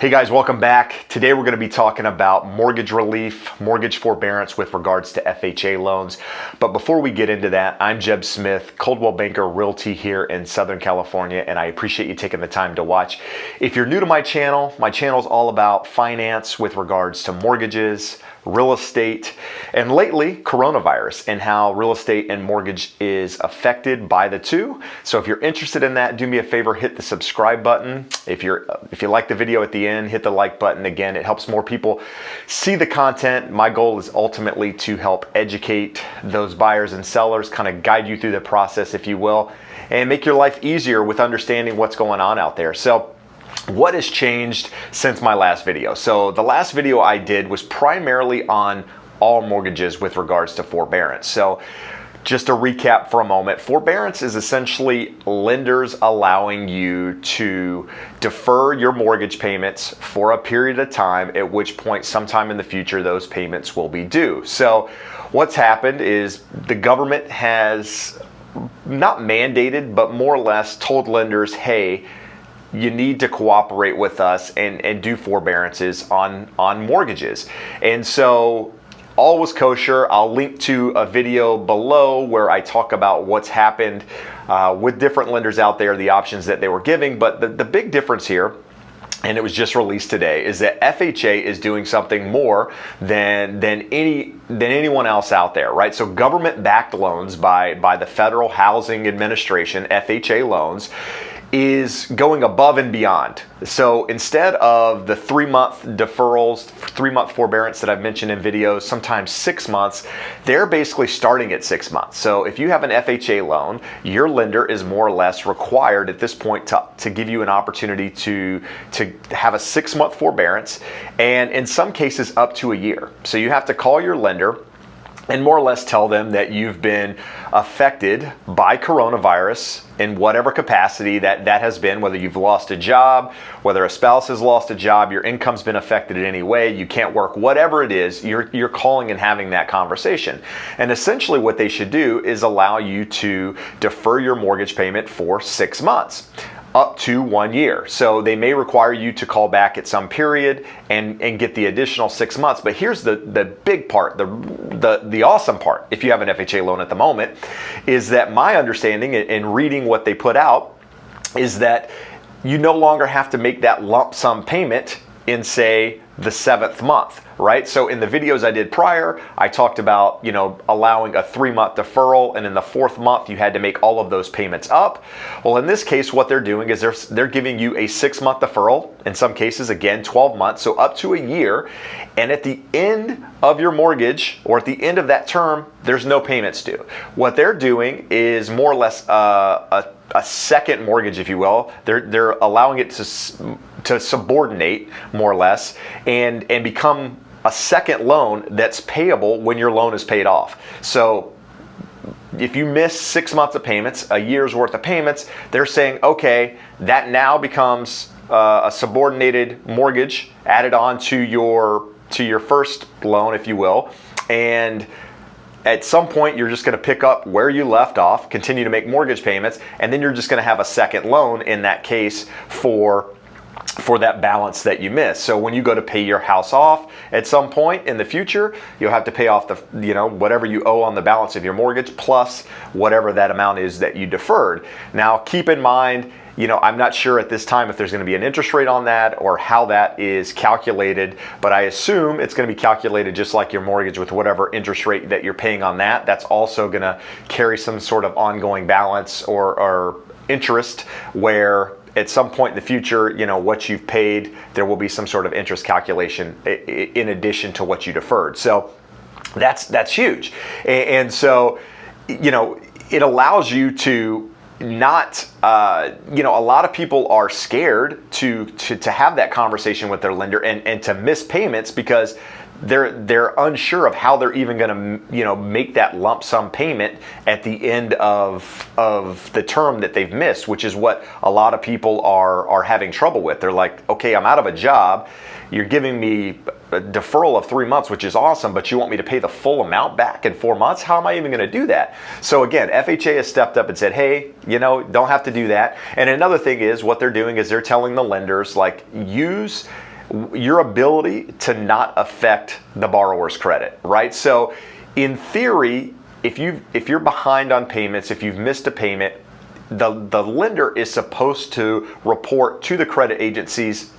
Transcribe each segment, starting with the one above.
Hey guys, welcome back. Today we're going to be talking about mortgage relief, mortgage forbearance with regards to FHA loans. But before we get into that, I'm Jeb Smith, Coldwell Banker Realty here in Southern California, and I appreciate you taking the time to watch. If you're new to my channel is all about finance with regards to mortgages, real estate, and lately coronavirus and how real estate and mortgage is affected by the two. So if you're interested in that, do me a favor, hit the subscribe button. If you like the video at the end, hit the like button. Again, it helps more people see the content. My goal is ultimately to help educate those buyers and sellers, kind of guide you through the process, if you will, and make your life easier with understanding what's going on out there. So what has changed since my last video? So the last video I did was primarily on all mortgages with regards to forbearance. So just to recap for a moment, forbearance is essentially lenders allowing you to defer your mortgage payments for a period of time, at which point sometime in the future those payments will be due. So what's happened is the government has not mandated, but more or less told lenders, hey, you need to cooperate with us and do forbearances on mortgages. And so all was kosher. I'll link to a video below where I talk about what's happened with different lenders out there, the options that they were giving. But the big difference here, and it was just released today, is that FHA is doing something more than anyone else out there, right? So government-backed loans by the Federal Housing Administration, FHA loans, is going above and beyond. So instead of the 3-month deferrals, 3-month forbearance that I've mentioned in videos, sometimes 6 months, they're basically starting at 6 months. So if you have an FHA loan, your lender is more or less required at this point to give you an opportunity to have a 6-month forbearance, and in some cases up to a year. So you have to call your lender and more or less tell them that you've been affected by coronavirus in whatever capacity that has been, whether you've lost a job, whether a spouse has lost a job, your income's been affected in any way, you can't work, whatever it is, you're calling and having that conversation. And essentially what they should do is allow you to defer your mortgage payment for 6 months. Up to 1 year. So they may require you to call back at some period and get the additional 6 months. But here's the big part, the awesome part, if you have an FHA loan at the moment, is that my understanding in reading what they put out is that you no longer have to make that lump sum payment in, say, the 7th month, right? So in the videos I did prior, I talked about, allowing a 3-month deferral, and in the 4th month you had to make all of those payments up. Well, in this case, what they're doing is they're giving you a 6-month deferral, in some cases, again, 12 months, so up to a year, and at the end of your mortgage, or at the end of that term, there's no payments due. What they're doing is more or less a second mortgage, if you will. They're allowing it to subordinate, more or less, and become a second loan that's payable when your loan is paid off. So if you miss 6 months of payments, a year's worth of payments, they're saying, okay, that now becomes a subordinated mortgage added on to your first loan, if you will, and at some point, you're just going to pick up where you left off, continue to make mortgage payments, and then you're just going to have a second loan in that case for that balance that you missed. So when you go to pay your house off at some point in the future, you'll have to pay off the whatever you owe on the balance of your mortgage plus whatever that amount is that you deferred. Now keep in mind, I'm not sure at this time if there's going to be an interest rate on that or how that is calculated, but I assume it's going to be calculated just like your mortgage with whatever interest rate that you're paying on that. That's also going to carry some sort of ongoing balance or interest where at some point in the future, what you've paid, there will be some sort of interest calculation in addition to what you deferred. So that's huge. And so, it allows you to not, a lot of people are scared to have that conversation with their lender and to miss payments because they're unsure of how they're even going to make that lump sum payment at the end of the term that they've missed, which is what a lot of people are having trouble with. They're like, okay, I'm out of a job, you're giving me a deferral of 3 months, which is awesome, but you want me to pay the full amount back in 4 months? How am I even going to do that? So again, FHA has stepped up and said, hey, don't have to do that. And another thing is what they're doing is they're telling the lenders, like, use your ability to not affect the borrower's credit, right? So in theory, if you're behind on payments, if you've missed a payment, the lender is supposed to report to the credit agencies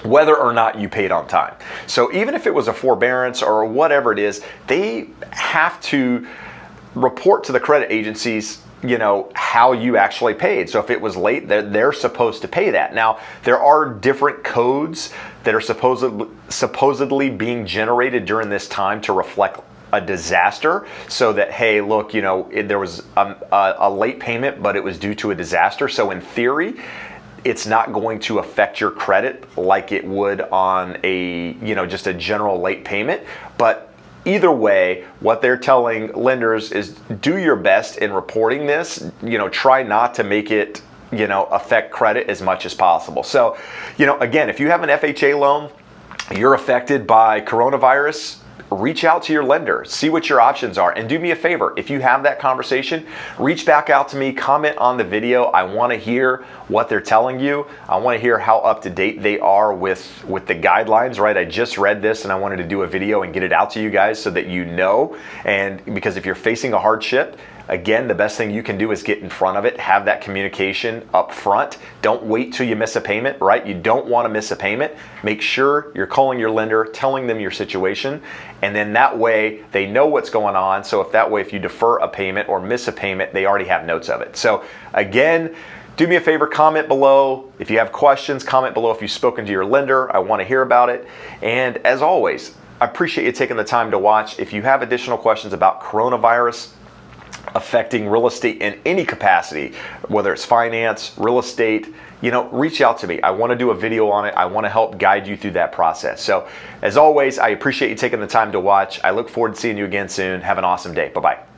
whether or not you paid on time. So even if it was a forbearance or whatever it is, they have to report to the credit agencies, you know, how you actually paid. So if it was late, they're supposed to pay that. Now, there are different codes that are supposedly being generated during this time to reflect a disaster, so that, hey, look, you know, there was a late payment, but it was due to a disaster. So in theory, it's not going to affect your credit like it would on a, you know, just a general late payment. But either way, what they're telling lenders is do your best in reporting this. You know, try not to make it, you know, affect credit as much as possible. So, you know, again, if you have an FHA loan, you're affected by coronavirus, reach out to your lender, see what your options are, and do me a favor. If you have that conversation, reach back out to me, comment on the video. I want to hear what they're telling you. I want to hear how up to date they are with the guidelines, right? I just read this and I wanted to do a video and get it out to you guys so that you know. And because if you're facing a hardship, again, the best thing you can do is get in front of it, have that communication up front. Don't wait till you miss a payment, right? You don't want to miss a payment. Make sure you're calling your lender, telling them your situation, and then that way they know what's going on. So if you defer a payment or miss a payment, they already have notes of it. So again, do me a favor, comment below. If you have questions, comment below if you've spoken to your lender. I want to hear about it. And as always, I appreciate you taking the time to watch. If you have additional questions about coronavirus affecting real estate in any capacity, whether it's finance, real estate, you know, reach out to me. I want to do a video on it. I want to help guide you through that process. So as always, I appreciate you taking the time to watch. I look forward to seeing you again soon. Have an awesome day. Bye-bye.